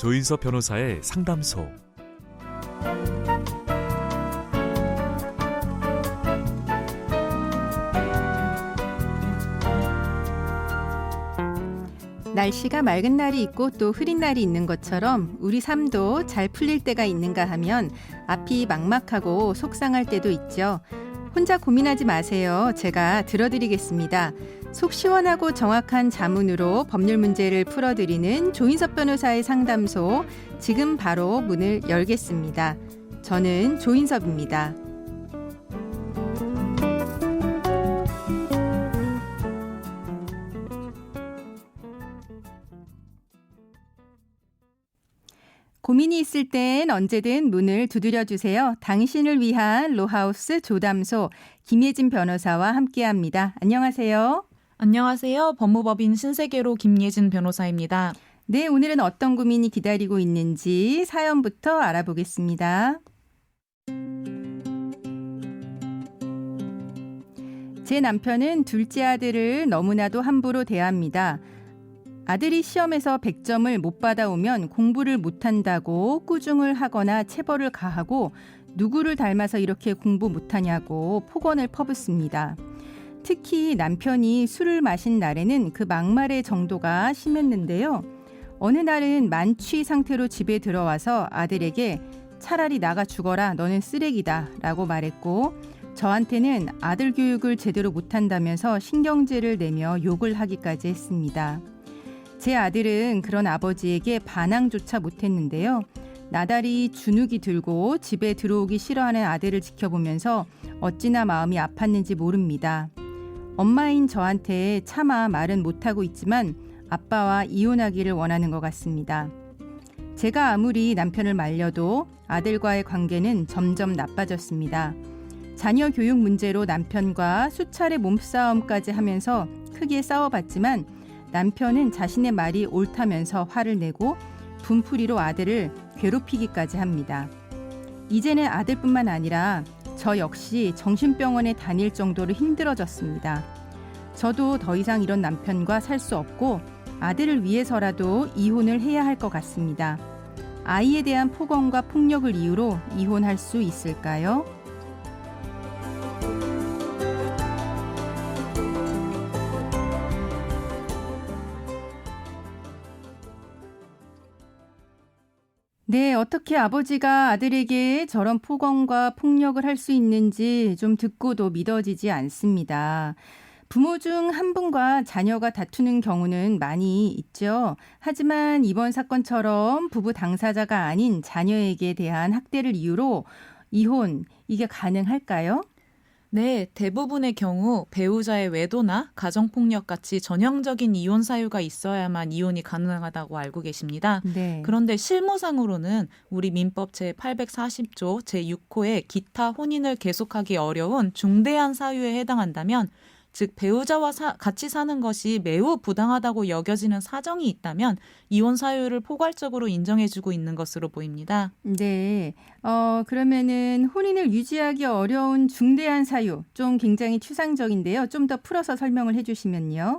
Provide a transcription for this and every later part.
조인섭 변호사의 상담소. 날씨가 맑은 날이 있고 또 흐린 날이 있는 것처럼 우리 삶도 잘 풀릴 때가 있는가 하면 앞이 막막하고 속상할 때도 있죠. 혼자 고민하지 마세요. 제가 들어드리겠습니다. 속 시원하고 정확한 자문으로 법률 문제를 풀어드리는 조인섭 변호사의 상담소, 지금 바로 문을 열겠습니다. 저는 조인섭입니다. 고민이 있을 땐 언제든 문을 두드려주세요. 당신을 위한 로하우스 조담소 김예진 변호사와 함께합니다. 안녕하세요. 안녕하세요. 법무법인 신세계로 김예진 변호사입니다. 네, 오늘은 어떤 고민이 기다리고 있는지 사연부터 알아보겠습니다. 제 남편은 둘째 아들을 너무나도 함부로 대합니다. 아들이 시험에서 100점을 못 받아오면 공부를 못한다고 꾸중을 하거나 체벌을 가하고 누구를 닮아서 이렇게 공부 못하냐고 폭언을 퍼붓습니다. 특히 남편이 술을 마신 날에는 그 막말의 정도가 심했는데요. 어느 날은 만취 상태로 집에 들어와서 아들에게 차라리 나가 죽어라, 너는 쓰레기다 라고 말했고, 저한테는 아들 교육을 제대로 못한다면서 신경질을 내며 욕을 하기까지 했습니다. 제 아들은 그런 아버지에게 반항조차 못했는데요. 나달이 주눅이 들고 집에 들어오기 싫어하는 아들을 지켜보면서 어찌나 마음이 아팠는지 모릅니다. 엄마인 저한테 차마 말은 못하고 있지만 아빠와 이혼하기를 원하는 것 같습니다. 제가 아무리 남편을 말려도 아들과의 관계는 점점 나빠졌습니다. 자녀 교육 문제로 남편과 수차례 몸싸움까지 하면서 크게 싸워봤지만 남편은 자신의 말이 옳다면서 화를 내고 분풀이로 아들을 괴롭히기까지 합니다. 이제는 아들뿐만 아니라 저 역시 정신병원에 다닐 정도로 힘들어졌습니다. 저도 더 이상 이런 남편과 살 수 없고 아들을 위해서라도 이혼을 해야 할 것 같습니다. 아이에 대한 폭언과 폭력을 이유로 이혼할 수 있을까요? 네, 어떻게 아버지가 아들에게 저런 폭언과 폭력을 할 수 있는지 좀 듣고도 믿어지지 않습니다. 부모 중 한 분과 자녀가 다투는 경우는 많이 있죠. 하지만 이번 사건처럼 부부 당사자가 아닌 자녀에게 대한 학대를 이유로 이혼, 이게 가능할까요? 네, 대부분의 경우 배우자의 외도나 가정폭력 같이 전형적인 이혼 사유가 있어야만 이혼이 가능하다고 알고 계십니다. 네. 그런데 실무상으로는 우리 민법 제840조 제6호의 기타 혼인을 계속하기 어려운 중대한 사유에 해당한다면, 즉 배우자와 같이 사는 것이 매우 부당하다고 여겨지는 사정이 있다면 이혼 사유를 포괄적으로 인정해주고 있는 것으로 보입니다. 네. 그러면은 혼인을 유지하기 어려운 중대한 사유, 좀 굉장히 추상적인데요. 좀 더 풀어서 설명을 해주시면요.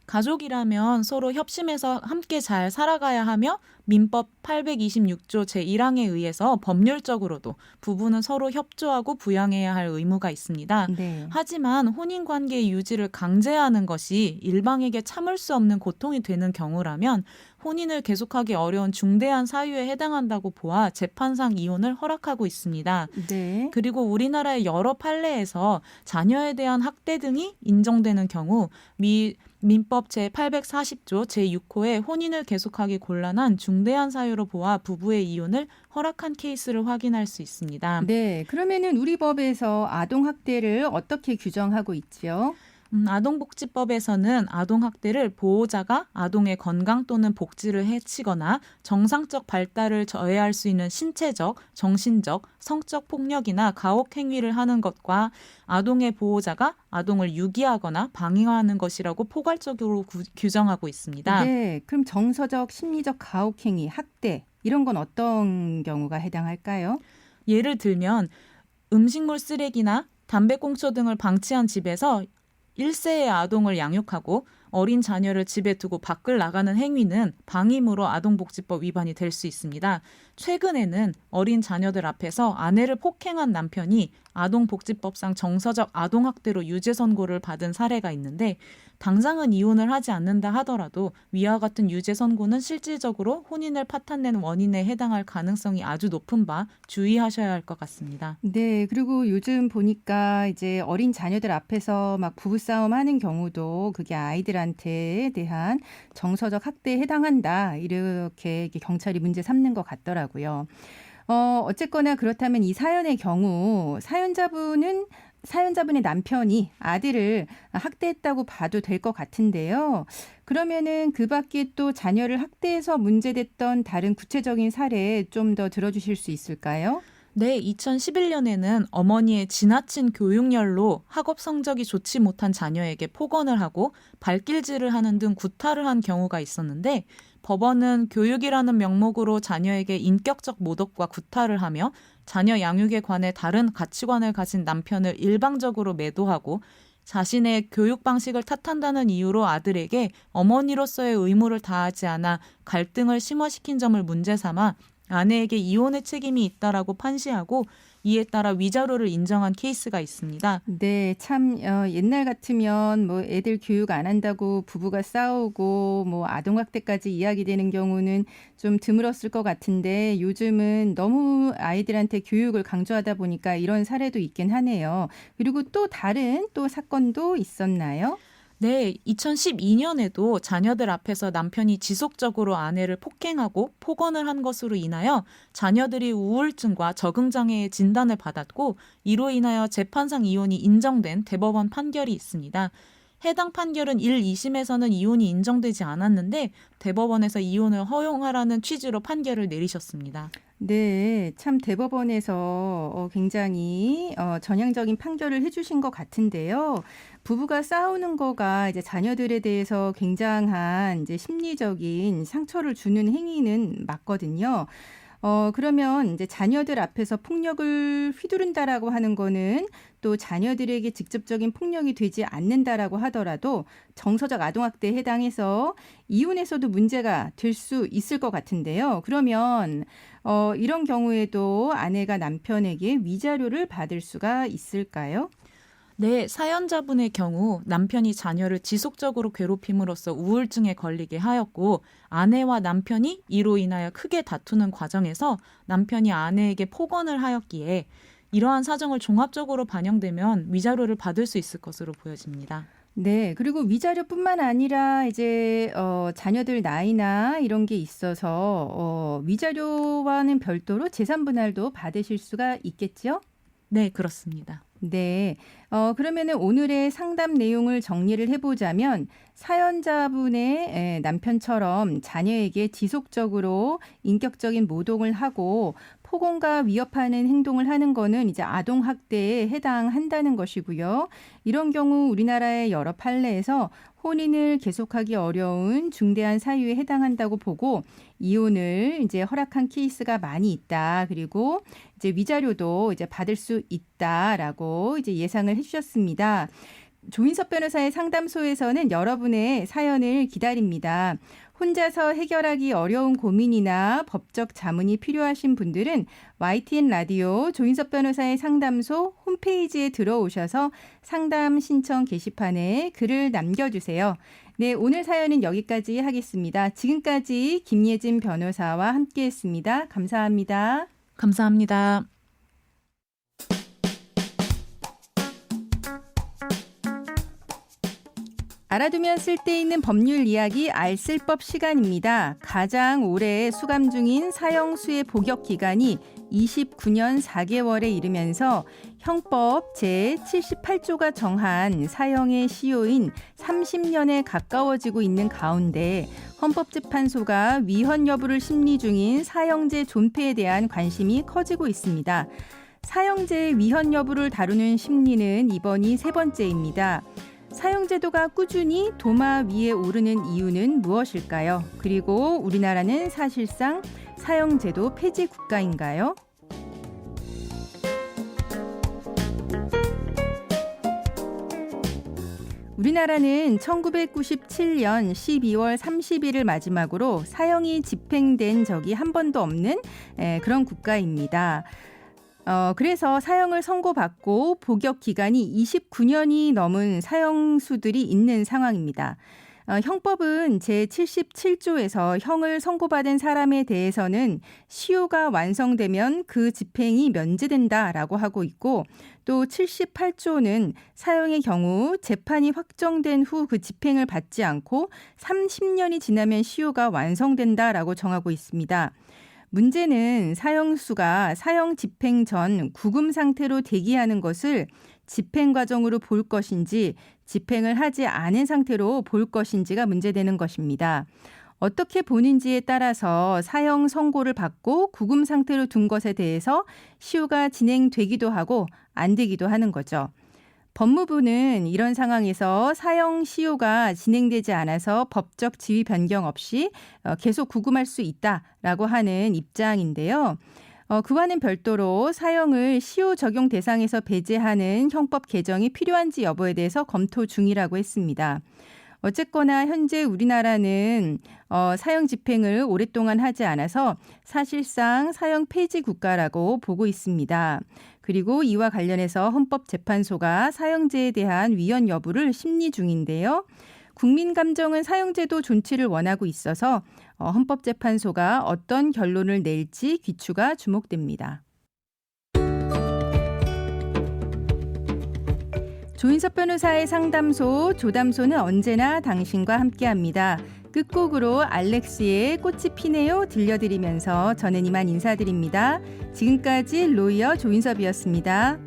가족이라면 서로 협심해서 함께 잘 살아가야 하며 민법 826조 제1항에 의해서 법률적으로도 부부는 서로 협조하고 부양해야 할 의무가 있습니다. 네. 하지만 혼인관계의 유지를 강제하는 것이 일방에게 참을 수 없는 고통이 되는 경우라면 혼인을 계속하기 어려운 중대한 사유에 해당한다고 보아 재판상 이혼을 허락하고 있습니다. 네. 그리고 우리나라의 여러 판례에서 자녀에 대한 학대 등이 인정되는 경우 민법 제840조 제6호의 혼인을 계속하기 곤란한 중대한 사유로 보아 부부의 이혼을 허락한 케이스를 확인할 수 있습니다. 네. 그러면은 우리 법에서 아동학대를 어떻게 규정하고 있죠? 아동복지법에서는 아동학대를 보호자가 아동의 건강 또는 복지를 해치거나 정상적 발달을 저해할 수 있는 신체적, 정신적, 성적 폭력이나 가혹 행위를 하는 것과 아동의 보호자가 아동을 유기하거나 방해하는 것이라고 포괄적으로 규정하고 있습니다. 네. 그럼 정서적, 심리적 가혹행위, 학대 이런 건 어떤 경우가 해당할까요? 예를 들면 음식물 쓰레기나 담배꽁초 등을 방치한 집에서 1세의 아동을 양육하고 어린 자녀를 집에 두고 밖을 나가는 행위는 방임으로 아동복지법 위반이 될 수 있습니다. 최근에는 어린 자녀들 앞에서 아내를 폭행한 남편이 아동복지법상 정서적 아동학대로 유죄 선고를 받은 사례가 있는데 당장은 이혼을 하지 않는다 하더라도 위와 같은 유죄 선고는 실질적으로 혼인을 파탄낸 원인에 해당할 가능성이 아주 높은 바 주의하셔야 할 것 같습니다. 네, 그리고 요즘 보니까 이제 어린 자녀들 앞에서 막 부부싸움 하는 경우도 그게 아이들한테 대한 정서적 학대에 해당한다. 이렇게 경찰이 문제 삼는 것 같더라고요. 어쨌거나 그렇다면 이 사연의 경우 사연자분의 남편이 아들을 학대했다고 봐도 될 것 같은데요. 그러면은 그 밖에 또 자녀를 학대해서 문제됐던 다른 구체적인 사례 좀 더 들어주실 수 있을까요? 네, 2011년에는 어머니의 지나친 교육열로 학업 성적이 좋지 못한 자녀에게 폭언을 하고 발길질을 하는 등 구타를 한 경우가 있었는데 법원은 교육이라는 명목으로 자녀에게 인격적 모독과 구타를 하며 자녀 양육에 관해 다른 가치관을 가진 남편을 일방적으로 매도하고 자신의 교육 방식을 탓한다는 이유로 아들에게 어머니로서의 의무를 다하지 않아 갈등을 심화시킨 점을 문제 삼아 아내에게 이혼의 책임이 있다라고 판시하고 이에 따라 위자료를 인정한 케이스가 있습니다. 네, 참 옛날 같으면 뭐 애들 교육 안 한다고 부부가 싸우고 뭐 아동학대까지 이야기되는 경우는 좀 드물었을 것 같은데 요즘은 너무 아이들한테 교육을 강조하다 보니까 이런 사례도 있긴 하네요. 그리고 또 다른 또 사건도 있었나요? 네, 2012년에도 자녀들 앞에서 남편이 지속적으로 아내를 폭행하고 폭언을 한 것으로 인하여 자녀들이 우울증과 적응장애의 진단을 받았고 이로 인하여 재판상 이혼이 인정된 대법원 판결이 있습니다. 해당 판결은 1, 2심에서는 이혼이 인정되지 않았는데 대법원에서 이혼을 허용하라는 취지로 판결을 내리셨습니다. 네, 참 대법원에서 굉장히 전향적인 판결을 해주신 것 같은데요. 부부가 싸우는 거가 이제 자녀들에 대해서 굉장한 이제 심리적인 상처를 주는 행위는 맞거든요. 그러면 이제 자녀들 앞에서 폭력을 휘두른다라고 하는 거는 또 자녀들에게 직접적인 폭력이 되지 않는다라고 하더라도 정서적 아동학대에 해당해서 이혼에서도 문제가 될 수 있을 것 같은데요. 그러면 이런 경우에도 아내가 남편에게 위자료를 받을 수가 있을까요? 네, 사연자분의 경우 남편이 자녀를 지속적으로 괴롭힘으로써 우울증에 걸리게 하였고 아내와 남편이 이로 인하여 크게 다투는 과정에서 남편이 아내에게 폭언을 하였기에 이러한 사정을 종합적으로 반영되면 위자료를 받을 수 있을 것으로 보여집니다. 네, 그리고 위자료뿐만 아니라 이제 자녀들 나이나 이런 게 있어서 위자료와는 별도로 재산분할도 받으실 수가 있겠죠? 네, 그렇습니다. 네. 그러면은 오늘의 상담 내용을 정리를 해보자면 사연자분의 남편처럼 자녀에게 지속적으로 인격적인 모독을 하고 폭언과 위협하는 행동을 하는 거는 이제 아동학대에 해당한다는 것이고요. 이런 경우 우리나라의 여러 판례에서 혼인을 계속하기 어려운 중대한 사유에 해당한다고 보고 이혼을 이제 허락한 케이스가 많이 있다. 그리고 이제 위자료도 이제 받을 수 있다라고 이제 예상을 해주셨습니다. 조인섭 변호사의 상담소에서는 여러분의 사연을 기다립니다. 혼자서 해결하기 어려운 고민이나 법적 자문이 필요하신 분들은 YTN 라디오 조인섭 변호사의 상담소 홈페이지에 들어오셔서 상담 신청 게시판에 글을 남겨주세요. 네, 오늘 사연은 여기까지 하겠습니다. 지금까지 김예진 변호사와 함께했습니다. 감사합니다. 감사합니다. 알아두면 쓸데있는 법률 이야기 알쓸법 시간입니다. 가장 오래 수감 중인 사형수의 복역 기간이 29년 4개월에 이르면서 형법 제78조가 정한 사형의 시효인 30년에 가까워지고 있는 가운데 헌법재판소가 위헌 여부를 심리 중인 사형제 존폐에 대한 관심이 커지고 있습니다. 사형제의 위헌 여부를 다루는 심리는 이번이 세 번째입니다. 사형제도가 꾸준히 도마 위에 오르는 이유는 무엇일까요? 그리고 우리나라는 사실상 사형제도 폐지 국가인가요? 우리나라는 1997년 12월 30일을 마지막으로 사형이 집행된 적이 한 번도 없는 그런 국가입니다. 그래서 사형을 선고받고 복역 기간이 29년이 넘은 사형수들이 있는 상황입니다. 형법은 제77조에서 형을 선고받은 사람에 대해서는 시효가 완성되면 그 집행이 면제된다라고 하고 있고, 또 78조는 사형의 경우 재판이 확정된 후 그 집행을 받지 않고 30년이 지나면 시효가 완성된다라고 정하고 있습니다. 문제는 사형수가 사형 집행 전 구금 상태로 대기하는 것을 집행 과정으로 볼 것인지 집행을 하지 않은 상태로 볼 것인지가 문제되는 것입니다. 어떻게 보는지에 따라서 사형 선고를 받고 구금 상태로 둔 것에 대해서 시효가 진행되기도 하고 안 되기도 하는 거죠. 법무부는 이런 상황에서 사형 시효가 진행되지 않아서 법적 지위 변경 없이 계속 구금할 수 있다라고 하는 입장인데요. 그와는 별도로 사형을 시효 적용 대상에서 배제하는 형법 개정이 필요한지 여부에 대해서 검토 중이라고 했습니다. 어쨌거나 현재 우리나라는 사형 집행을 오랫동안 하지 않아서 사실상 사형 폐지 국가라고 보고 있습니다. 그리고 이와 관련해서 헌법재판소가 사형제에 대한 위헌 여부를 심리 중인데요. 국민 감정은 사형제도 존치를 원하고 있어서 헌법재판소가 어떤 결론을 낼지 귀추가 주목됩니다. 조인섭 변호사의 상담소, 조담소는 언제나 당신과 함께합니다. 끝곡으로 알렉스의 꽃이 피네요 들려드리면서 저는 이만 인사드립니다. 지금까지 로이어 조인섭이었습니다.